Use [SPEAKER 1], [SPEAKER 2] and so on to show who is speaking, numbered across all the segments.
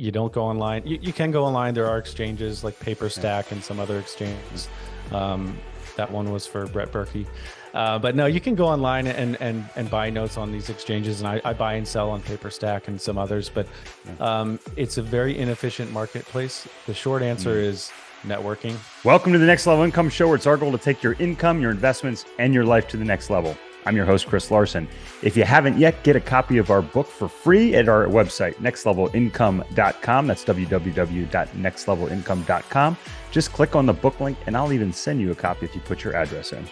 [SPEAKER 1] You don't go online. You can go online. There are exchanges like PaperStack and some other exchanges. That one was for Brett Berkey. But no, you can go online and buy notes on these exchanges. And I buy and sell on PaperStack and some others. But it's a very inefficient marketplace. The short answer is networking.
[SPEAKER 2] Welcome to the Next Level Income Show, where it's our goal to take your income, your investments, and your life to the next level. I'm your host, Chris Larson. If you haven't yet, get a copy of our book for free at our website, nextlevelincome.com. That's www.nextlevelincome.com. Just click on the book link, and I'll even send you a copy if you put your address in.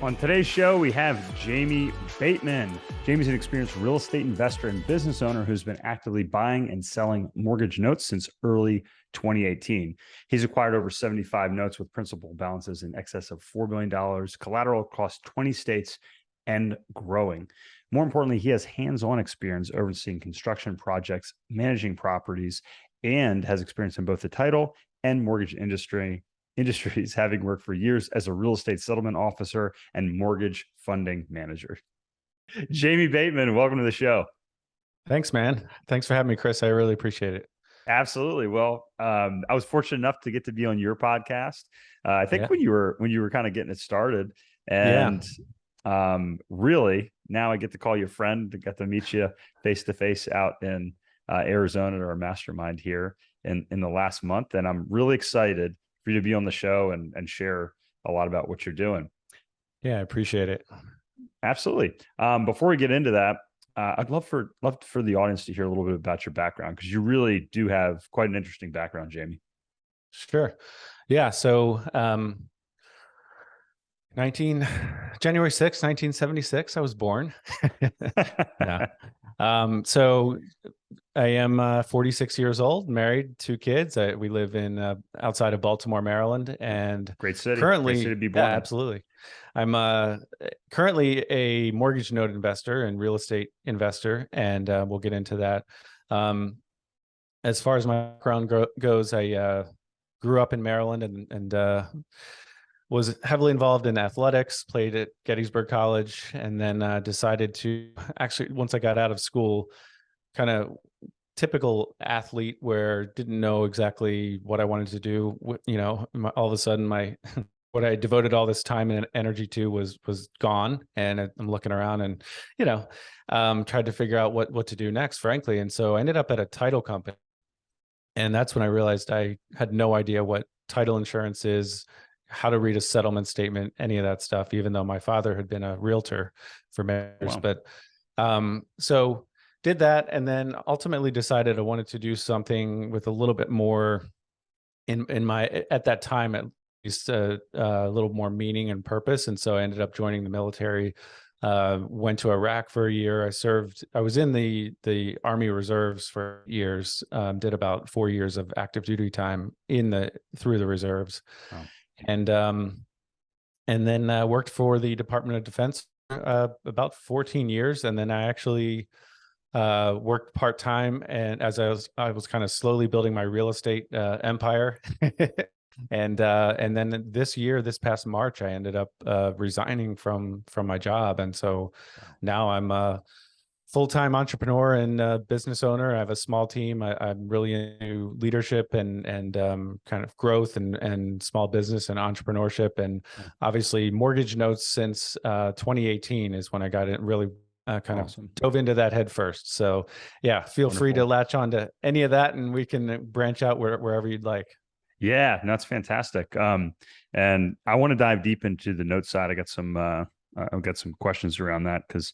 [SPEAKER 2] On today's show, we have Jamie Bateman. Jamie's an experienced real estate investor and business owner who's been actively buying and selling mortgage notes since early 2018. He's acquired over 75 notes with principal balances in excess of $4 billion, collateral across 20 states, and growing. More importantly, he has hands-on experience overseeing construction projects, managing properties, and has experience in both the title and mortgage industries, having worked for years as a real estate settlement officer and mortgage funding manager. Jamie Bateman, welcome to the show.
[SPEAKER 1] Thanks, man. Thanks for having me, Chris. I really appreciate it.
[SPEAKER 2] Absolutely. Well, I was fortunate enough to get to be on your podcast. I think when you were kind of getting it started, and really now I get to call you a friend. I got to meet you face to face out in Arizona at our mastermind here in the last month, and I'm really excited for you to be on the show and share a lot about what you're doing.
[SPEAKER 1] Yeah, I appreciate it.
[SPEAKER 2] Absolutely. Before we get into that, I'd love for the audience to hear a little bit about your background, because you really do have quite an interesting background, Jamie.
[SPEAKER 1] Sure. Yeah. So January 6th, 1976, I was born. Yeah. So I am 46 years old, married, 2 kids. We live in outside of Baltimore, Maryland, and
[SPEAKER 2] great city.
[SPEAKER 1] Currently,
[SPEAKER 2] great city to be born in.
[SPEAKER 1] Absolutely. I'm currently a mortgage note investor and real estate investor, and we'll get into that. As far as my background goes, I grew up in Maryland and was heavily involved in athletics, played at Gettysburg College, and then decided to actually, once I got out of school, kind of typical athlete where didn't know exactly what I wanted to do. All of a sudden what I devoted all this time and energy to was gone. And I'm looking around and, tried to figure out what to do next, frankly. And so I ended up at a title company. And that's when I realized I had no idea what title insurance is, how to read a settlement statement, any of that stuff, even though my father had been a realtor for many years.
[SPEAKER 2] Wow.
[SPEAKER 1] But so did that, and then ultimately decided I wanted to do something with a little bit more in my, at that time, at least a little more meaning and purpose. And so I ended up joining the military, went to Iraq for a year. I was in the Army Reserves for years, did about 4 years of active duty time through the reserves.
[SPEAKER 2] Wow.
[SPEAKER 1] And then worked for the Department of Defense about 14 years, and then I actually worked part-time, and as I was kind of slowly building my real estate empire. And then this past March, I ended up resigning from my job, and so now I'm a full-time entrepreneur and business owner. I have a small team. I'm really into leadership and kind of growth and small business and entrepreneurship. And obviously mortgage notes since 2018 is when I got it really kind of dove into that head first. So yeah, feel free to latch on to any of that, and we can branch out wherever you'd like.
[SPEAKER 2] Yeah, that's fantastic. And I want to dive deep into the note side. I've got some questions around that, because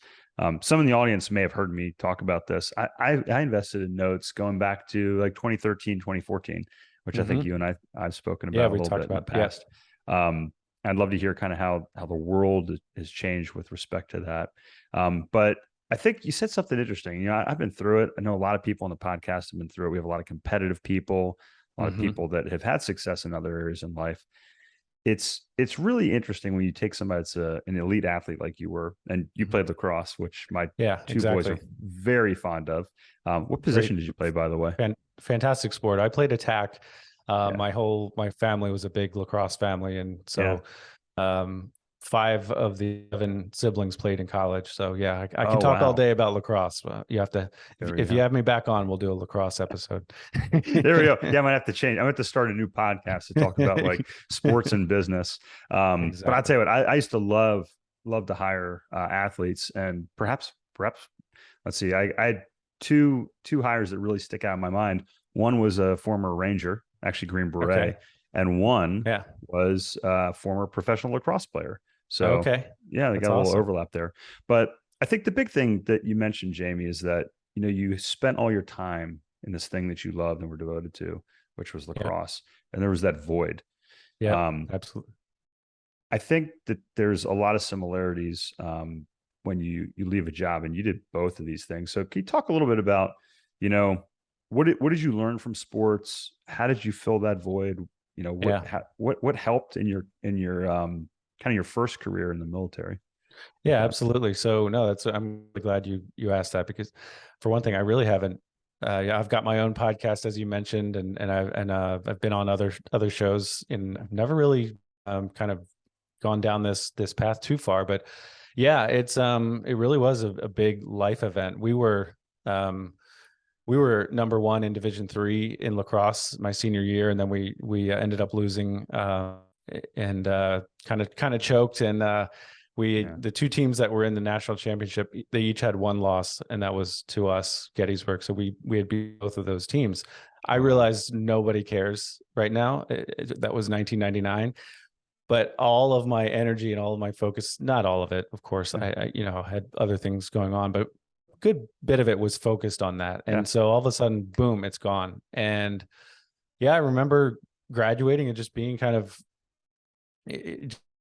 [SPEAKER 2] some in the audience may have heard me talk about this. I invested in notes going back to like 2013, 2014, which I think you and I've spoken about a little bit in the past. I'd love to hear kind of how the world has changed with respect to that. But I think you said something interesting. I've been through it. I know a lot of people on the podcast have been through it. We have a lot of competitive people, a lot of people that have had success in other areas in life. It's really interesting when you take somebody that's an elite athlete like you were, and you played lacrosse, which my two boys are very fond of. What position did you play, by the way?
[SPEAKER 1] Fantastic sport. I played attack. My family was a big lacrosse family, and so 5 of the 11 siblings played in college. So yeah, I can
[SPEAKER 2] Oh,
[SPEAKER 1] talk all
[SPEAKER 2] wow.
[SPEAKER 1] day about lacrosse. But you have to,
[SPEAKER 2] There we
[SPEAKER 1] if you
[SPEAKER 2] go.
[SPEAKER 1] have me back on, we'll do a lacrosse episode.
[SPEAKER 2] There we go. Yeah, I might have to change. I might have to start a new podcast to talk about like sports and business. But I'll
[SPEAKER 1] Exactly.
[SPEAKER 2] tell you what, I used to love to hire athletes, and perhaps let's see, I had two hires that really stick out in my mind. One was a former Ranger, actually Green
[SPEAKER 1] Okay.
[SPEAKER 2] Beret, and one
[SPEAKER 1] Yeah.
[SPEAKER 2] was a former professional lacrosse player. So
[SPEAKER 1] Okay.
[SPEAKER 2] yeah, they
[SPEAKER 1] That's
[SPEAKER 2] got a little
[SPEAKER 1] awesome.
[SPEAKER 2] overlap there. But I think the big thing that you mentioned, Jamie, is that you spent all your time in this thing that you loved and were devoted to, which was
[SPEAKER 1] Yeah.
[SPEAKER 2] lacrosse, and there was that void.
[SPEAKER 1] Yeah.
[SPEAKER 2] Um,
[SPEAKER 1] Absolutely.
[SPEAKER 2] I think that there's a lot of similarities when you leave a job, and you did both of these things. So can you talk a little bit about, you know, what did you learn from sports? How did you fill that void?
[SPEAKER 1] Yeah.
[SPEAKER 2] What helped in your kind of your first career in the military with
[SPEAKER 1] Yeah,
[SPEAKER 2] that?
[SPEAKER 1] absolutely. So no, I'm really glad you asked that, because for one thing, I really haven't. Yeah, I've got my own podcast, as you mentioned, I've been on other shows, and I've never really kind of gone down this path too far. But yeah, it really was a big life event. Um, we were number one in Division 3 in lacrosse my senior year, and then we ended up losing and kind of choked. And
[SPEAKER 2] Yeah.
[SPEAKER 1] the two teams that were in the national championship, they each had one loss, and that was to us, Gettysburg. So we had beat both of those teams. I
[SPEAKER 2] Oh, wow.
[SPEAKER 1] realize nobody cares right now. That was 1999, but all of my energy and all of my focus, not all of it, of course,
[SPEAKER 2] Yeah.
[SPEAKER 1] I had other things going on, but a good bit of it was focused on that.
[SPEAKER 2] Yeah.
[SPEAKER 1] And so all of a sudden, boom, it's gone. And yeah, I remember graduating and just being kind of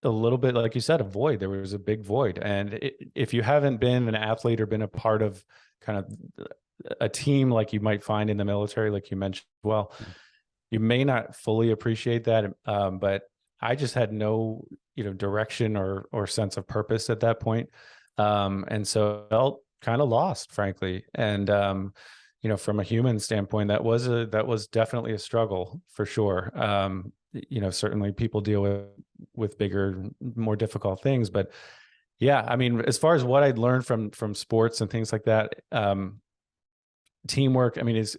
[SPEAKER 1] a little bit, like you said, a void. There was a big void. And if you haven't been an athlete or been a part of kind of a team like you might find in the military, like you mentioned, well,
[SPEAKER 2] Yeah.
[SPEAKER 1] you may not fully appreciate that. But I just had no, direction or sense of purpose at that point. And so I felt kind of lost, frankly. And, from a human standpoint, that was definitely a struggle for sure. Certainly people deal with bigger, more difficult things, but yeah, I mean, as far as what I'd learned from sports and things like that, teamwork, I mean, is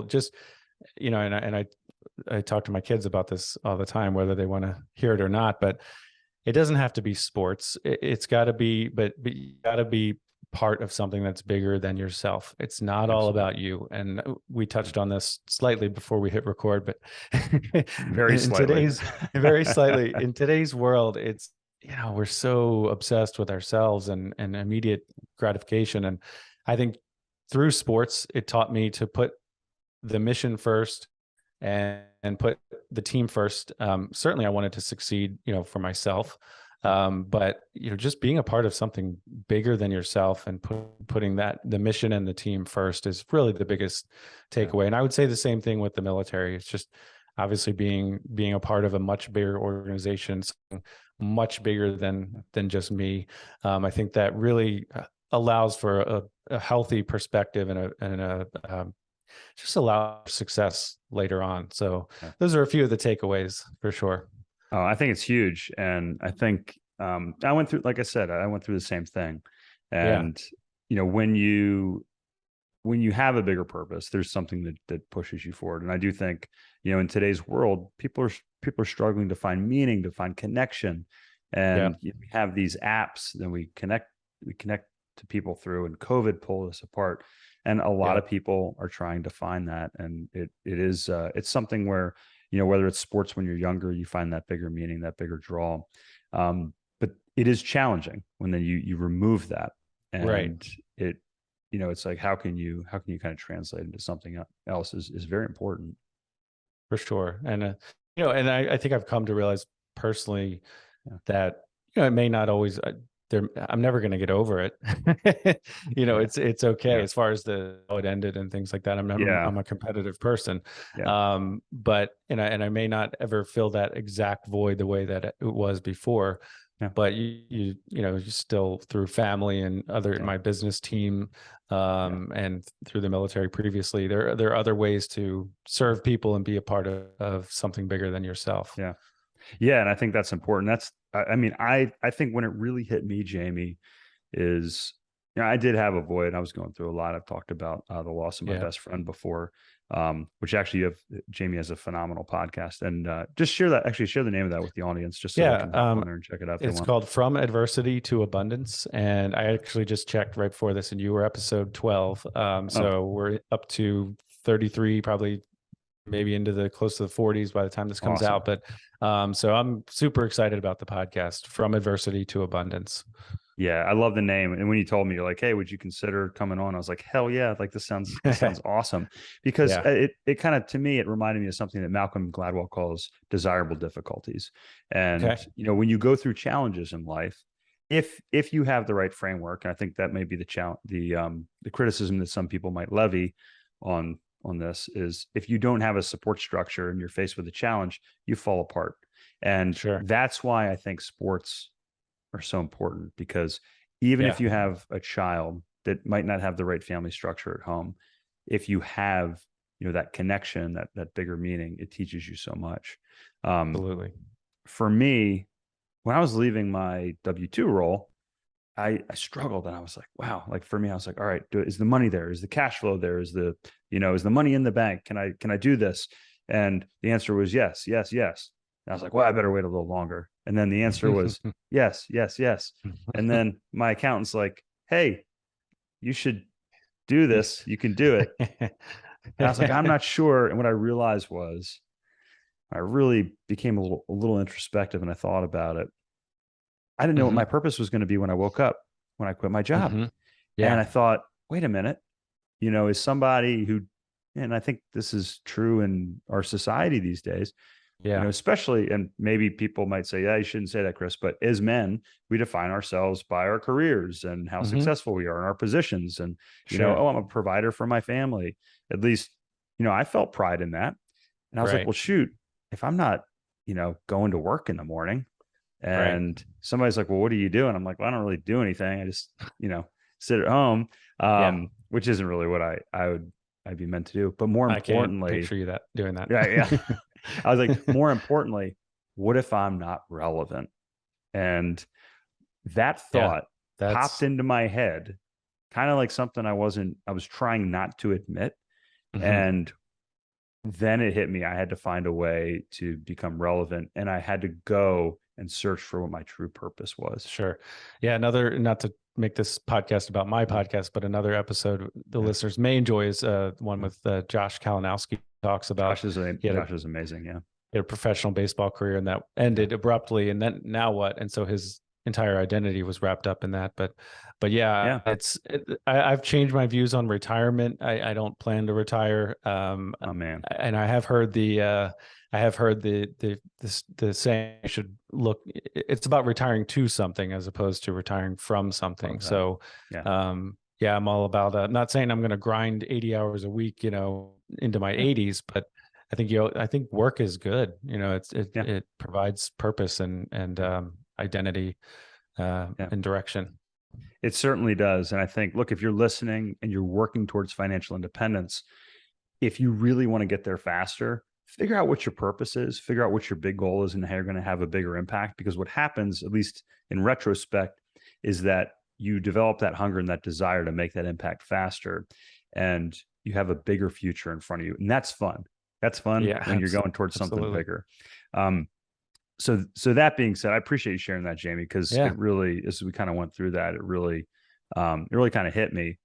[SPEAKER 1] just, I talk to my kids about this all the time, whether they want to hear it or not, but it doesn't have to be sports. It's got to be, but you got to be part of something that's bigger than yourself. It's not all
[SPEAKER 2] Absolutely.
[SPEAKER 1] about you. And we touched on this slightly before we hit record, but
[SPEAKER 2] Very
[SPEAKER 1] in
[SPEAKER 2] slightly.
[SPEAKER 1] today's, very slightly, in today's world, it's, we're so obsessed with ourselves and immediate gratification. And I think through sports, it taught me to put the mission first and put the team first. Certainly, I wanted to succeed, for myself, but just being a part of something bigger than yourself and putting the mission and the team first is really the biggest
[SPEAKER 2] Yeah.
[SPEAKER 1] takeaway. And I would say the same thing with the military. It's just obviously being a part of a much bigger organization, much bigger than just me. I think that really allows for a healthy perspective and just allow success later on. So
[SPEAKER 2] Yeah.
[SPEAKER 1] those are a few of the takeaways for sure.
[SPEAKER 2] Oh, I think it's huge. And I think I went through, like I said, I went through the same thing.
[SPEAKER 1] Yeah.
[SPEAKER 2] And, when you have a bigger purpose, there's something that pushes you forward. And I do think, in today's world, people are struggling to find meaning, to find connection.
[SPEAKER 1] Yeah.
[SPEAKER 2] And we have these apps that we connect to people through, and COVID pulled us apart. And a lot
[SPEAKER 1] Yeah.
[SPEAKER 2] of people are trying to find that. And it's something where, whether it's sports when you're younger, you find that bigger meaning, that bigger draw. But it is challenging when then you remove that,
[SPEAKER 1] Right.
[SPEAKER 2] and it's like, how can you kind of translate into something else is very important.
[SPEAKER 1] For sure. And, and I think I've come to realize personally
[SPEAKER 2] Yeah.
[SPEAKER 1] that, it may not always, I'm never going to get over it.
[SPEAKER 2] Yeah.
[SPEAKER 1] It's okay
[SPEAKER 2] Yeah.
[SPEAKER 1] as far as how it ended and things like that.
[SPEAKER 2] Yeah.
[SPEAKER 1] I'm a competitive person.
[SPEAKER 2] Yeah.
[SPEAKER 1] But, and I may not ever fill that exact void the way that it was before,
[SPEAKER 2] Yeah.
[SPEAKER 1] but you still, through family and
[SPEAKER 2] Yeah.
[SPEAKER 1] my business team,
[SPEAKER 2] Yeah.
[SPEAKER 1] and through the military previously, there are other ways to serve people and be a part of something bigger than yourself.
[SPEAKER 2] Yeah. Yeah, and I think that's important. I mean, I think when it really hit me, Jamie, is, I did have a void. I was going through a lot. I've talked about the loss of my
[SPEAKER 1] Yeah.
[SPEAKER 2] best friend before, which actually Jamie has a phenomenal podcast, and just share that. Actually, share the name of that with the audience, just so they
[SPEAKER 1] Yeah.
[SPEAKER 2] can hop on there and check it out if they
[SPEAKER 1] It's
[SPEAKER 2] want.
[SPEAKER 1] called From Adversity to Abundance. And I actually just checked right before this, and you were episode 12.
[SPEAKER 2] Oh,
[SPEAKER 1] So we're up to 33, probably maybe into the close to the 40s by the time this comes
[SPEAKER 2] awesome.
[SPEAKER 1] out. But so I'm super excited about the podcast, From Adversity to Abundance.
[SPEAKER 2] Yeah, I love the name. And when you told me, you're like, "Hey, would you consider coming on?" I was like, "Hell yeah!" Like this sounds awesome, because
[SPEAKER 1] Yeah.
[SPEAKER 2] it kind of, to me, it reminded me of something that Malcolm Gladwell calls desirable difficulties. And
[SPEAKER 1] Okay.
[SPEAKER 2] when you go through challenges in life, if you have the right framework, and I think that may be the criticism that some people might levy on this, is if you don't have a support structure and you're faced with a challenge, you fall apart. And
[SPEAKER 1] Sure.
[SPEAKER 2] that's why I think sports are so important, because even
[SPEAKER 1] Yeah.
[SPEAKER 2] if you have a child that might not have the right family structure at home, if you have that connection, that bigger meaning, it teaches you so much.
[SPEAKER 1] Absolutely.
[SPEAKER 2] For me, when I was leaving my W-2 role, I struggled, and I was like, wow. Like, for me, I was like, all right, is the money there? Is the cash flow there? Is the money in the bank? Can I do this? And the answer was yes, yes, yes. And I was like, well, I better wait a little longer. And then the answer was yes, yes, yes. And then my accountant's like, hey, you should do this. You can do it. And I was like, I'm not sure. And what I realized was, I really became a little introspective, and I thought about it. I didn't know what
[SPEAKER 1] Hmm.
[SPEAKER 2] my purpose was going to be when I woke up, when I quit my job.
[SPEAKER 1] Hmm.
[SPEAKER 2] And
[SPEAKER 1] Yeah.
[SPEAKER 2] I thought, wait a minute, is somebody who, and I think this is true in our society these days,
[SPEAKER 1] Yeah.
[SPEAKER 2] especially, and maybe people might say, yeah, you shouldn't say that, Chris, but as men, we define ourselves by our careers and how
[SPEAKER 1] Hmm.
[SPEAKER 2] successful we are in our positions. And,
[SPEAKER 1] Sure.
[SPEAKER 2] oh, I'm a provider for my family. At least, I felt pride in that. And I was like,
[SPEAKER 1] Right.
[SPEAKER 2] well, shoot, if I'm not, going to work in the morning,
[SPEAKER 1] Right.
[SPEAKER 2] and somebody's like, well, what do you do? And I'm like, well, I don't really do anything. I just, sit at home,
[SPEAKER 1] Yeah.
[SPEAKER 2] which isn't really what I'd be meant to do. But more
[SPEAKER 1] I can't
[SPEAKER 2] importantly,
[SPEAKER 1] picture you doing that.
[SPEAKER 2] yeah, yeah. I was like, more importantly, what if I'm not relevant? And that
[SPEAKER 1] Yeah.
[SPEAKER 2] thought popped
[SPEAKER 1] That's.
[SPEAKER 2] into my head, kind of like something I was trying not to admit.
[SPEAKER 1] Mhm.
[SPEAKER 2] And then it hit me. I had to find a way to become relevant, and I had to go and search for what my true purpose was.
[SPEAKER 1] Sure. Yeah. Another, not to make this podcast about my
[SPEAKER 2] Yeah.
[SPEAKER 1] podcast, but another episode the
[SPEAKER 2] Yeah.
[SPEAKER 1] listeners may enjoy is one
[SPEAKER 2] Yeah.
[SPEAKER 1] with Josh Kalinowski. Talks about he had
[SPEAKER 2] Josh is amazing. Yeah.
[SPEAKER 1] a professional baseball career, and that
[SPEAKER 2] Yeah.
[SPEAKER 1] ended abruptly. And then now what? And so his entire identity was wrapped up in that. But yeah,
[SPEAKER 2] Yeah.
[SPEAKER 1] I've changed my views on retirement. I don't plan to retire.
[SPEAKER 2] Oh man.
[SPEAKER 1] And I have heard the saying you should look. It's about retiring to something as opposed to retiring from something.
[SPEAKER 2] Love that.
[SPEAKER 1] So,
[SPEAKER 2] Yeah.
[SPEAKER 1] yeah, I'm all about. I'm not saying I'm going to grind 80 hours a week, into my
[SPEAKER 2] Yeah.
[SPEAKER 1] 80s, but I think work is good.
[SPEAKER 2] Yeah.
[SPEAKER 1] It provides purpose and identity
[SPEAKER 2] Yeah.
[SPEAKER 1] and direction.
[SPEAKER 2] It certainly does. And I think, look, if you're listening and you're working towards financial independence, if you really want to get there faster, figure out what your purpose is, figure out what your big goal is, and how you're going to have a bigger impact. Because what happens, at least in retrospect, is that you develop that hunger and that desire to make that impact faster, and you have a bigger future in front of you. And that's fun. That's fun
[SPEAKER 1] Yeah,
[SPEAKER 2] when you're going towards something
[SPEAKER 1] absolutely.
[SPEAKER 2] bigger. So that being said, I appreciate you sharing that, Jamie, because
[SPEAKER 1] Yeah.
[SPEAKER 2] it really, as we kind of went through that, it really kind of hit me,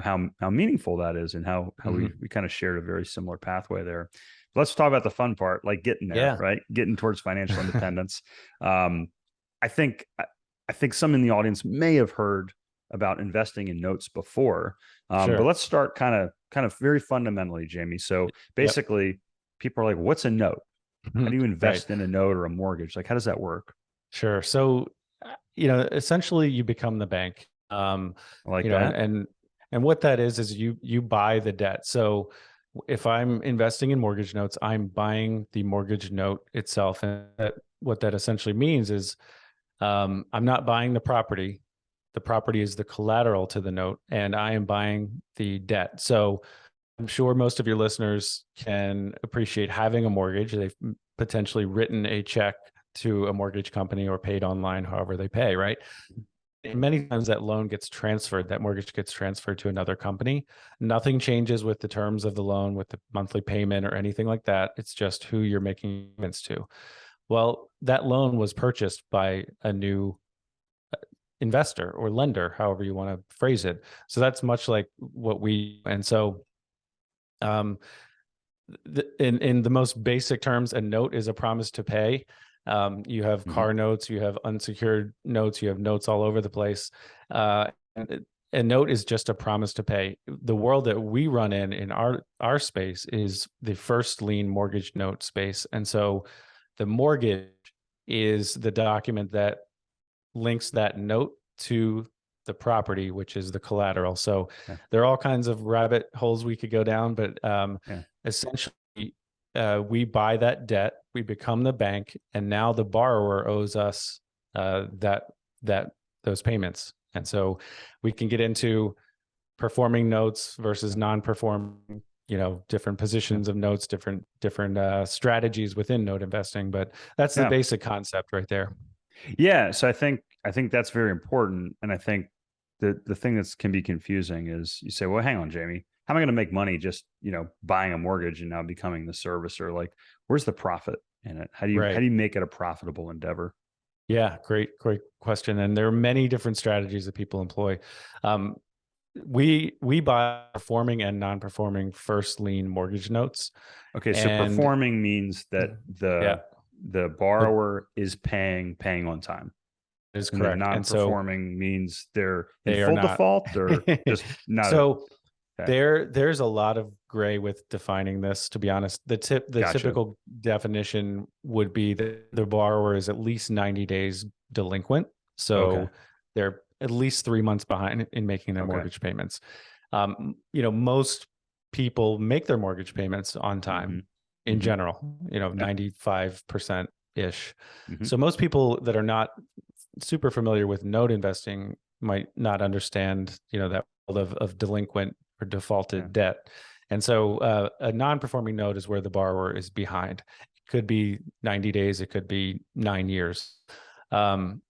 [SPEAKER 2] how meaningful that is, and how
[SPEAKER 1] Mhm.
[SPEAKER 2] we kind of shared a very similar pathway there. Let's talk about the fun part, like getting there,
[SPEAKER 1] Yeah.
[SPEAKER 2] right? Getting towards financial independence. I think some in the audience may have heard about investing in notes before, but
[SPEAKER 1] Sure.
[SPEAKER 2] let's start kind of very fundamentally, Jamie. So
[SPEAKER 1] Yep.
[SPEAKER 2] basically, people are like, "What's a note? How do you
[SPEAKER 1] Right.
[SPEAKER 2] invest in a note or a mortgage? Like, how does that work?"
[SPEAKER 1] Sure. So, essentially you become the bank.
[SPEAKER 2] I like
[SPEAKER 1] And,
[SPEAKER 2] that.
[SPEAKER 1] and what that is you buy the debt. So if I'm investing in mortgage notes, I'm buying the mortgage note itself. And what that essentially means is I'm not buying the property. The property is the collateral to the note, and I am buying the debt. So I'm sure most of your listeners can appreciate having a mortgage. They've potentially written a check to a mortgage company or paid online, however they pay, right? And many times that loan gets transferred, that mortgage gets transferred to another company. Nothing changes with the terms of the loan, with the monthly payment or anything like that. It's just who you're making payments to. Well, that loan was purchased by a new investor or lender, however you want to phrase it. So that's much like what we, and so in the most basic terms, a note is a promise to pay. You have car notes, you have unsecured notes, you have notes all over the place. A note is just a promise to pay. The world that we run in our space is the first lien mortgage note space. And so the mortgage is the document that links that note to the property, which is the collateral. So there are all kinds of rabbit holes we could go down, but essentially we buy that debt, we become the bank, and now the borrower owes us those payments. And so we can get into performing notes versus non-performing, different positions of notes, different strategies within note investing, but that's the basic concept right there.
[SPEAKER 2] Yeah. So I think that's very important. And I think the thing that can be confusing is you say, well, hang on, Jamie, how am I going to make money just, buying a mortgage and now becoming the servicer? Like, where's the profit in it? How do you make it a profitable endeavor?
[SPEAKER 1] Yeah, great question. And there are many different strategies that people employ. We buy performing and non-performing first lien mortgage notes.
[SPEAKER 2] Okay. So performing means that the borrower is paying on time.
[SPEAKER 1] Is correct.
[SPEAKER 2] Non-performing means they're in
[SPEAKER 1] they
[SPEAKER 2] full
[SPEAKER 1] are not.
[SPEAKER 2] default or just not.
[SPEAKER 1] So there's a lot of gray with defining this, to be honest. The typical definition would be that the borrower is at least 90 days delinquent. So they're at least 3 months behind in making their mortgage payments. Most people make their mortgage payments on time in general, 95% ish. So most people that are not super familiar with note investing might not understand, that world of delinquent or defaulted debt. And so a non-performing note is where the borrower is behind. It could be 90 days, it could be 9 years. And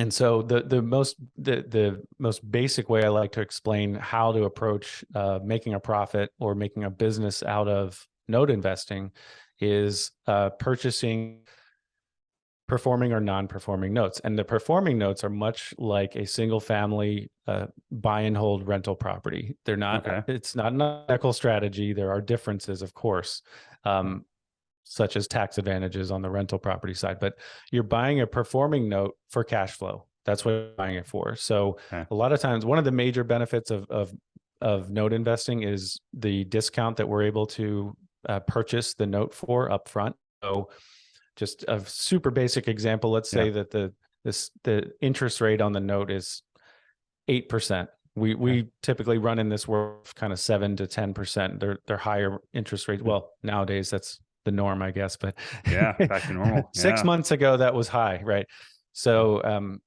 [SPEAKER 1] so the most basic way I like to explain how to approach making a profit or making a business out of note investing is purchasing performing or non-performing notes. And the performing notes are much like a single family buy and hold rental property. They're not, it's not an ethical strategy. There are differences, of course, such as tax advantages on the rental property side, but you're buying a performing note for cash flow. That's what you're buying it for. So a lot of times, one of the major benefits of note investing is the discount that we're able to purchase the note for upfront. So just a super basic example, let's say that the interest rate on the note is 8%. We typically run in this world kind of 7 to 10%. They're higher interest rates. Well, nowadays that's the norm, I guess, but
[SPEAKER 2] back to normal.
[SPEAKER 1] 6 months ago that was high, right? So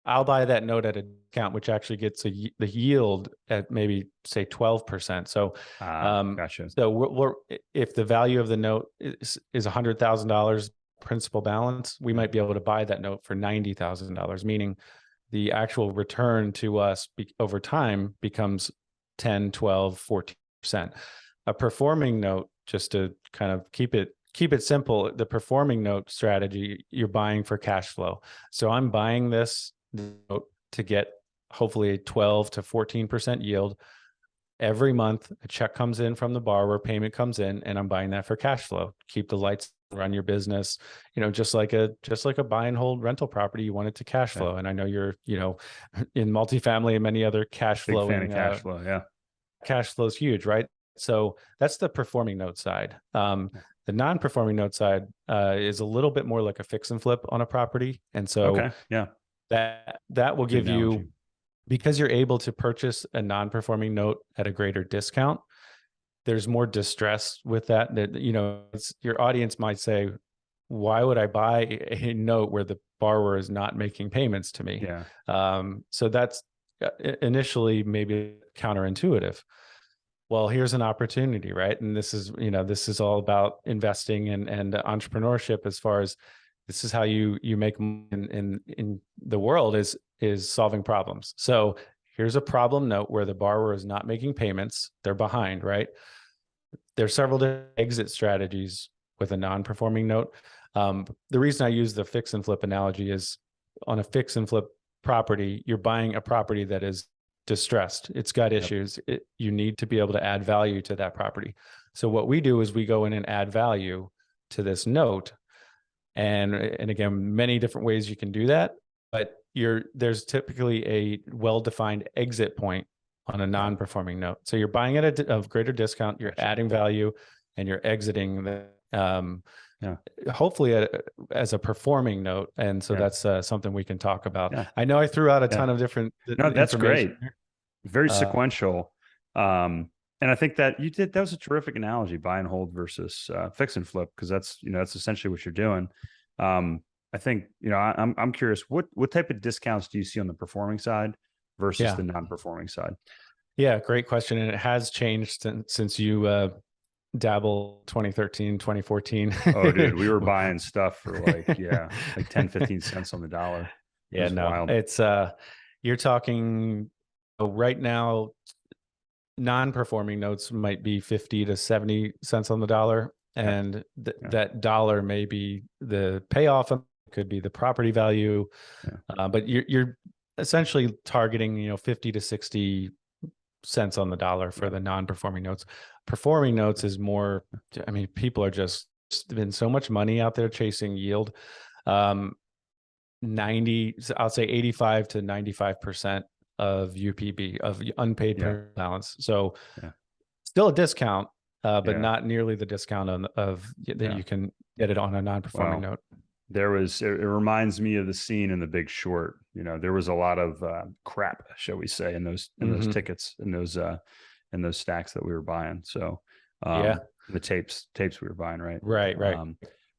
[SPEAKER 1] I'll buy that note at a discount, which actually gets the yield at maybe say 12%. So,
[SPEAKER 2] gotcha.
[SPEAKER 1] So if the value of the note is $100,000 principal balance, we might be able to buy that note for $90,000, meaning the actual return to us over time becomes 10, 12, 14%. A performing note, just to kind of keep it simple, the performing note strategy, you're buying for cash flow. So I'm buying this note to get hopefully a 12 to 14% yield. Every month, a check comes in from the borrower, payment comes in, and I'm buying that for cash flow. Keep the lights, run your business, just like a buy and hold rental property, you want it to cash flow. And I know you're, in multifamily and many other cash flow.
[SPEAKER 2] Big fan of cash flow, yeah.
[SPEAKER 1] Cash flow is huge, right? So that's the performing note side. The non-performing note side is a little bit more like a fix and flip on a property. And so that will give you, because you're able to purchase a non-performing note at a greater discount, there's more distress with that. Your audience might say, why would I buy a note where the borrower is not making payments to me? So that's initially maybe counterintuitive. Well, here's an opportunity, right? And this is all about investing and entrepreneurship as far as This is how you make money in the world is solving problems. So here's a problem note where the borrower is not making payments. They're behind, right? There's several different exit strategies with a non-performing note. The reason I use the fix and flip analogy is on a fix and flip property, you're buying a property that is distressed. It's got issues. You need to be able to add value to that property. So what we do is we go in and add value to this note. And again, many different ways you can do that, but there's typically a well-defined exit point on a non-performing note. So you're buying at a greater discount, you're adding value, and you're exiting hopefully as a performing note. And so that's something we can talk about. Yeah. I know I threw out a ton of different.
[SPEAKER 2] No, that's great. Very sequential. And I think that that was a terrific analogy, buy and hold versus fix and flip, because that's essentially what you're doing. I think, I'm curious, what type of discounts do you see on the performing side versus the non-performing side?
[SPEAKER 1] Yeah, great question. And it has changed since you dabble 2013, 2014.
[SPEAKER 2] Oh, dude, we were buying stuff for like 10, 15 cents on the dollar.
[SPEAKER 1] Yeah, no, wild. It's you're talking right now, non-performing notes might be 50 to 70 cents on the dollar. And that dollar may be the payoff, could be the property value. But you're essentially targeting, 50 to 60 cents on the dollar for the non-performing notes. Performing notes is more, people are just been so much money out there chasing yield. 85 to 95% of UPB, of unpaid balance. So still a discount, but not nearly the discount that you can get it on a non-performing note.
[SPEAKER 2] It reminds me of the scene in The Big Short. There was a lot of crap, shall we say, in those tickets, in those stacks that we were buying. So the tapes we were buying, right?
[SPEAKER 1] Right.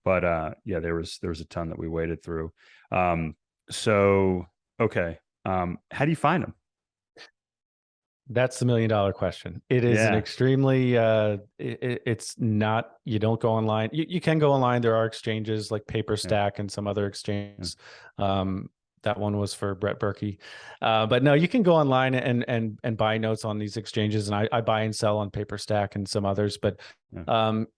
[SPEAKER 2] But there was a ton that we waded through. So okay, how do you find them?
[SPEAKER 1] That's the $1 million question. It is an extremely, it's not, you don't go online. You can go online. There are exchanges like PaperStack and some other exchanges. That one was for Brett Berkey. But no, you can go online and buy notes on these exchanges. And I buy and sell on PaperStack and some others, but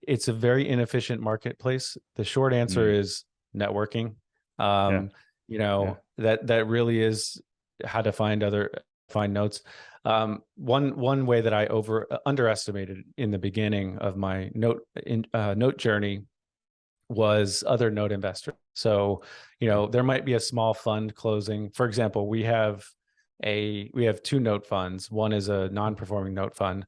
[SPEAKER 1] it's a very inefficient marketplace. The short answer is networking. That really is how to find notes. One way that I underestimated in the beginning of my note journey was other note investors. So, there might be a small fund closing. For example, we have two note funds. One is a non-performing note fund,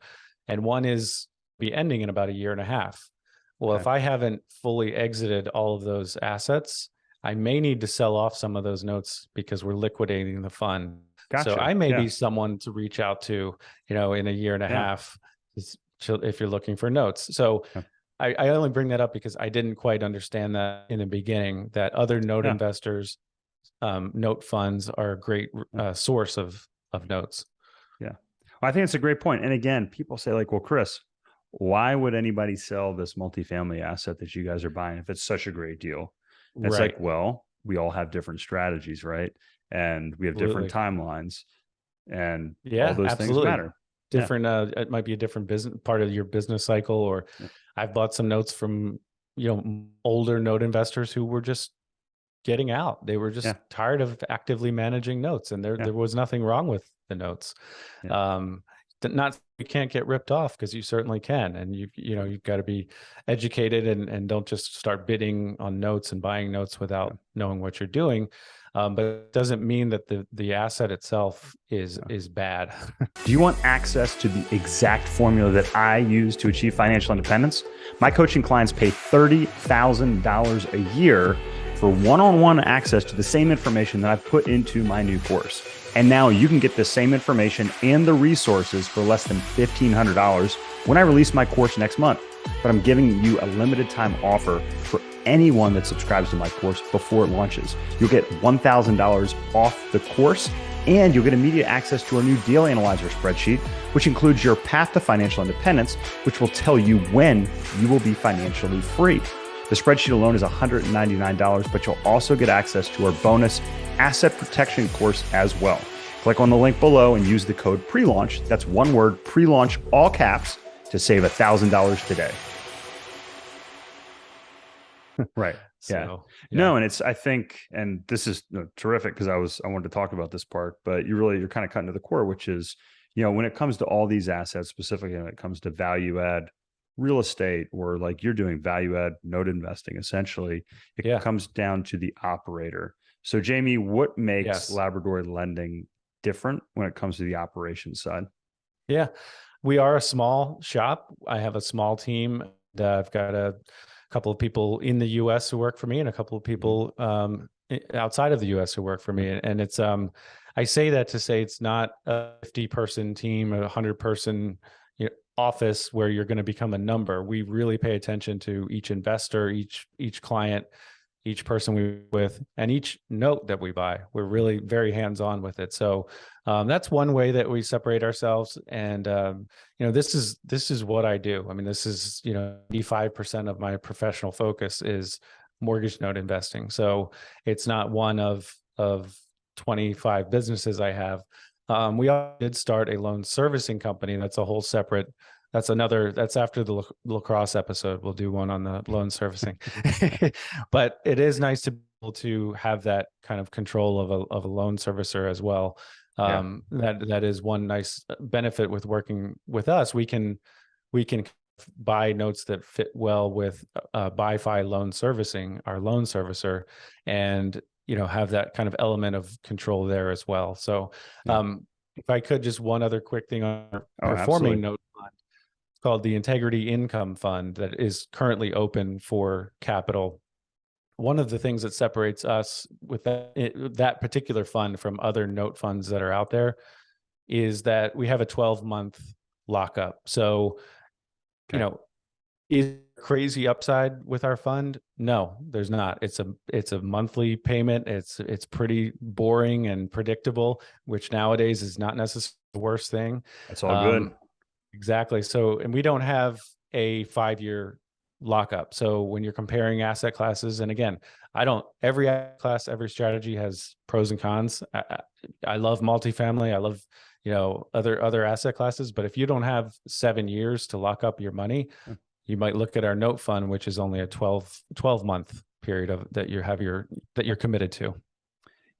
[SPEAKER 1] and one is be ending in about a year and a half. Well, if I haven't fully exited all of those assets, I may need to sell off some of those notes because we're liquidating the fund. Gotcha. So I may be someone to reach out to, in a year and a half, if you're looking for notes. So I only bring that up because I didn't quite understand that in the beginning, that other note investors, note funds are a great source of notes. Yeah.
[SPEAKER 2] Well, I think it's a great point. And again, people say well, Chris, why would anybody sell this multifamily asset that you guys are buying if it's such a great deal? And it's well, we all have different strategies, right? And we have different timelines, and all those things matter.
[SPEAKER 1] Different, it might be a different business part of your business cycle, or I've bought some notes from, older note investors who were just getting out. They were just tired of actively managing notes, and there was nothing wrong with the notes. You can't get ripped off, because you certainly can. And you've got to be educated and don't just start bidding on notes and buying notes without knowing what you're doing. But it doesn't mean that the asset itself is bad.
[SPEAKER 2] Do you want access to the exact formula that I use to achieve financial independence? My coaching clients pay $30,000 a year for one-on-one access to the same information that I've put into my new course. And now you can get the same information and the resources for less than $1,500 when I release my course next month. But I'm giving you a limited time offer for anyone that subscribes to my course before it launches. You'll get $1,000 off the course, and you'll get immediate access to our new deal analyzer spreadsheet, which includes your path to financial independence, which will tell you when you will be financially free. The spreadsheet alone is $199, but you'll also get access to our bonus asset protection course as well. Click on the link below and use the code PRELAUNCH. That's one word, PRELAUNCH, all caps, to save $1,000 today. Right. Yeah. No, and I think, and this is terrific because I wanted to talk about this part, but you're kind of cutting to the core, which is, when it comes to all these assets, specifically when it comes to value add real estate, or like you're doing value add note investing, essentially, it comes down to the operator. So Jamie, what makes Labrador lending different when it comes to the operations side?
[SPEAKER 1] Yeah, we are a small shop. I have a small team. I've got a couple of people in the US who work for me and a couple of people outside of the US who work for me. And it's, I say that to say it's not a 50-person team, a 100-person office where you're going to become a number. We really pay attention to each investor, each client, each person we with, and each note that we buy. We're really very hands-on with it. So that's one way that we separate ourselves. And this is what I do. I mean, this is 85% of my professional focus is mortgage note investing. So it's not one of 25 businesses I have. We did start a loan servicing company. That's a whole separate. That's after the lacrosse episode. We'll do one on the loan servicing. But it is nice to be able to have that kind of control of a loan servicer as well. That is one nice benefit with working with us. We can buy notes that fit well with BiFi loan servicing, our loan servicer, and have that kind of element of control there as well. So if I could, just one other quick thing on our performing note fund, it's called the Integrity Income Fund, that is currently open for capital. One of the things that separates us with that particular fund from other note funds that are out there is that we have a 12-month lockup. So, is crazy upside with our fund? No, there's not. It's a monthly payment. It's pretty boring and predictable, which nowadays is not necessarily the worst thing.
[SPEAKER 2] That's all good.
[SPEAKER 1] Exactly. So, and we don't have a 5-year lockup. So when you're comparing asset classes, and again, every asset class, every strategy has pros and cons. I love multifamily. I love, other asset classes, but if you don't have 7 years to lock up your money, you might look at our note fund, which is only a 12-month period that you're committed to.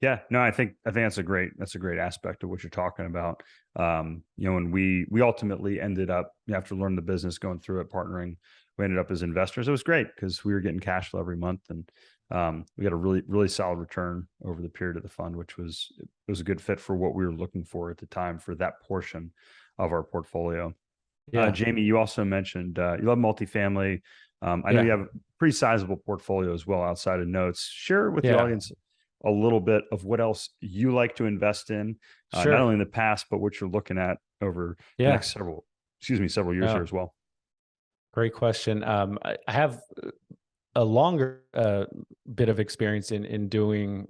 [SPEAKER 2] Yeah, no, I think that's a great aspect of what you're talking about. When we ultimately ended up, after learning the business, going through it, partnering, we ended up as investors. It was great because we were getting cash flow every month, and we got a really, really solid return over the period of the fund, which was a good fit for what we were looking for at the time for that portion of our portfolio. Yeah. Jamie, you also mentioned you love multifamily. I know you have a pretty sizable portfolio as well outside of notes. Share with the audience a little bit of what else you like to invest in, not only in the past, but what you're looking at over the next several years here as well.
[SPEAKER 1] Great question. I have a longer bit of experience in doing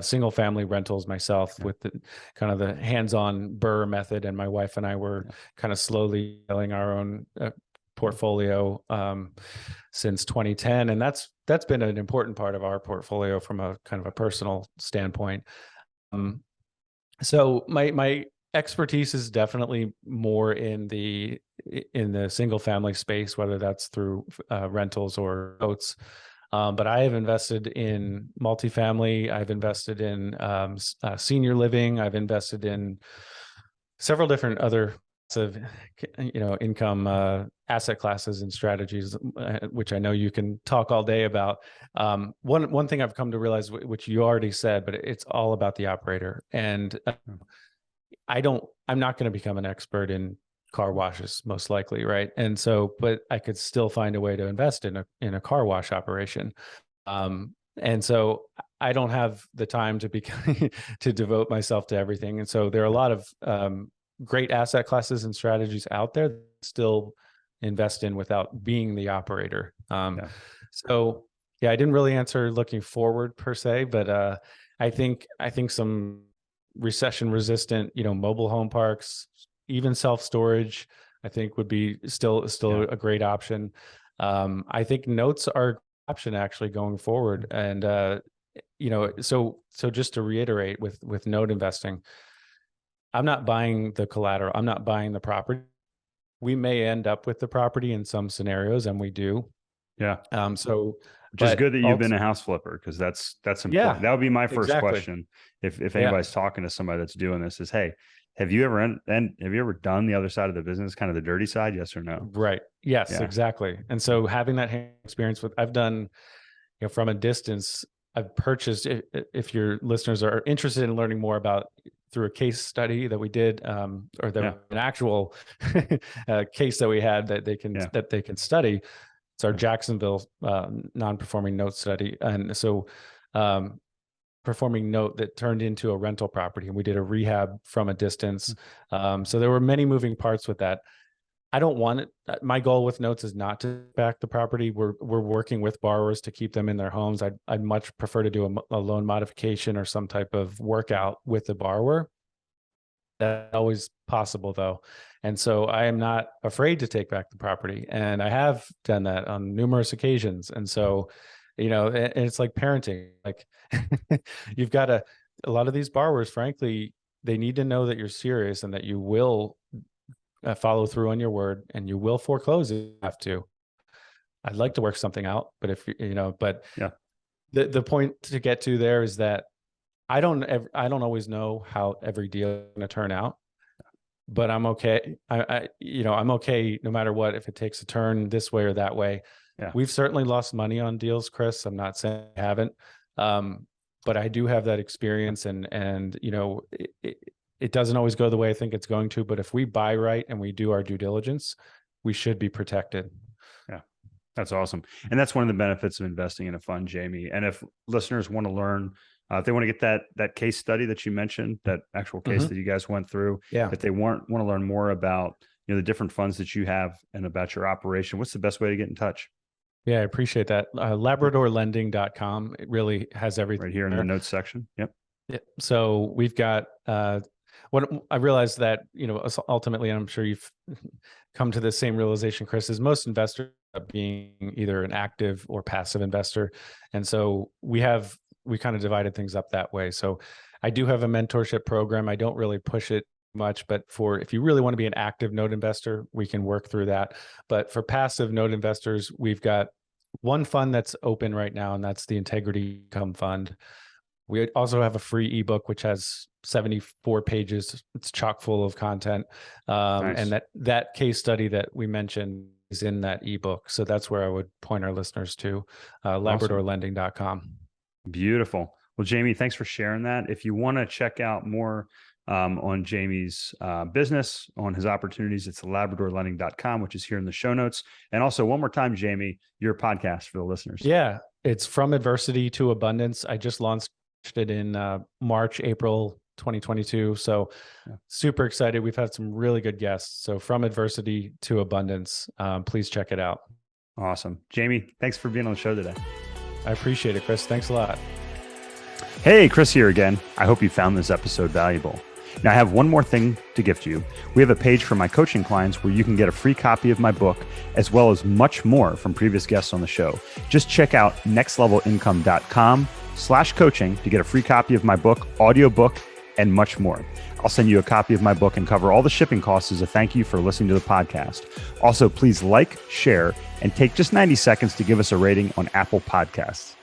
[SPEAKER 1] single family rentals myself with the kind of the hands-on BRRRR method, and my wife and I were kind of slowly selling our own portfolio since 2010, and that's been an important part of our portfolio from a kind of a personal standpoint. So my expertise is definitely more in the single family space, whether that's through rentals or boats. But I have invested in multifamily. I've invested in senior living. I've invested in several different other of income asset classes and strategies, which I know you can talk all day about. One thing I've come to realize, which you already said, but it's all about the operator. And I'm not going to become an expert in car washes, most likely, right? And so, but I could still find a way to invest in a car wash operation. And so I don't have the time to devote myself to everything. And so there are a lot of great asset classes and strategies out there that still invest in without being the operator. So I didn't really answer looking forward per se, but I think some recession resistant, mobile home parks, even self-storage, I think would be still a great option. I think notes are option actually going forward. And, so just to reiterate with note investing, I'm not buying the collateral. I'm not buying the property. We may end up with the property in some scenarios, and we do.
[SPEAKER 2] Yeah. Which is
[SPEAKER 1] But
[SPEAKER 2] good that you've been a house flipper, because that's important.
[SPEAKER 1] Yeah,
[SPEAKER 2] That would be my first
[SPEAKER 1] exactly.
[SPEAKER 2] question. If anybody's talking to somebody that's doing this, is, hey, have you ever done the other side of the business, kind of the dirty side? Yes or no?
[SPEAKER 1] Right. Yes,
[SPEAKER 2] Yeah.
[SPEAKER 1] exactly. And so having that experience I've done, from a distance, I've purchased, if your listeners are interested in learning more about through a case study that we did, an actual case that we had that they can study. It's our Jacksonville non-performing note study. And so performing note that turned into a rental property, and we did a rehab from a distance. So there were many moving parts with that. I don't want it. My goal with notes is not to back the property. We're working with borrowers to keep them in their homes. I'd much prefer to do a loan modification or some type of workout with the borrower. That's always possible, though. And so I am not afraid to take back the property. And I have done that on numerous occasions. And so, and it's like parenting. Like you've got a lot of these borrowers, frankly, they need to know that you're serious and that you will follow through on your word, and you will foreclose if you have to. I'd like to work something out, but the point to get to there is that I don't always know how every deal is going to turn out, but I'm okay. I'm okay no matter what, if it takes a turn this way or that way.
[SPEAKER 2] Yeah.
[SPEAKER 1] We've certainly lost money on deals, Chris. I'm not saying I haven't, but I do have that experience, and it doesn't always go the way I think it's going to, but if we buy right and we do our due diligence, we should be protected.
[SPEAKER 2] Yeah, that's awesome. And that's one of the benefits of investing in a fund, Jamie. And if listeners want to learn, if they want to get that case study that you mentioned, that actual case that you guys went through, if they want to learn more about the different funds that you have and about your operation, what's the best way to get in touch?
[SPEAKER 1] Yeah, I appreciate that. LabradorLending.com. It really has everything
[SPEAKER 2] right here in the notes section. Yep.
[SPEAKER 1] Yeah. So we've got what I realized that, ultimately, and I'm sure you've come to the same realization, Chris, is most investors are being either an active or passive investor. And so we kind of divided things up that way. So I do have a mentorship program. I don't really push it much, but if you really want to be an active note investor, we can work through that. But for passive note investors, we've got one fund that's open right now, and that's the Integrity Income Fund. We also have a free ebook, which has 74 pages. It's chock full of content.
[SPEAKER 2] Nice.
[SPEAKER 1] And that case study that we mentioned is in that ebook. So that's where I would point our listeners to, LabradorLending.com.
[SPEAKER 2] Beautiful. Well, Jamie, thanks for sharing that. If you want to check out more on Jamie's business, on his opportunities, it's LabradorLending.com, which is here in the show notes. And also, one more time, Jamie, your podcast for the listeners.
[SPEAKER 1] Yeah, it's From Adversity to Abundance. I just launched it in March, April 2022. So super excited. We've had some really good guests. So From Adversity to Abundance, please check it out.
[SPEAKER 2] Awesome. Jamie, thanks for being on the show today.
[SPEAKER 1] I appreciate it, Chris. Thanks a lot.
[SPEAKER 2] Hey, Chris here again. I hope you found this episode valuable. Now, I have one more thing to gift you. We have a page for my coaching clients where you can get a free copy of my book, as well as much more from previous guests on the show. Just check out nextlevelincome.com/coaching to get a free copy of my book, audiobook, and much more. I'll send you a copy of my book and cover all the shipping costs as a thank you for listening to the podcast. Also, please like, share, and take just 90 seconds to give us a rating on Apple Podcasts.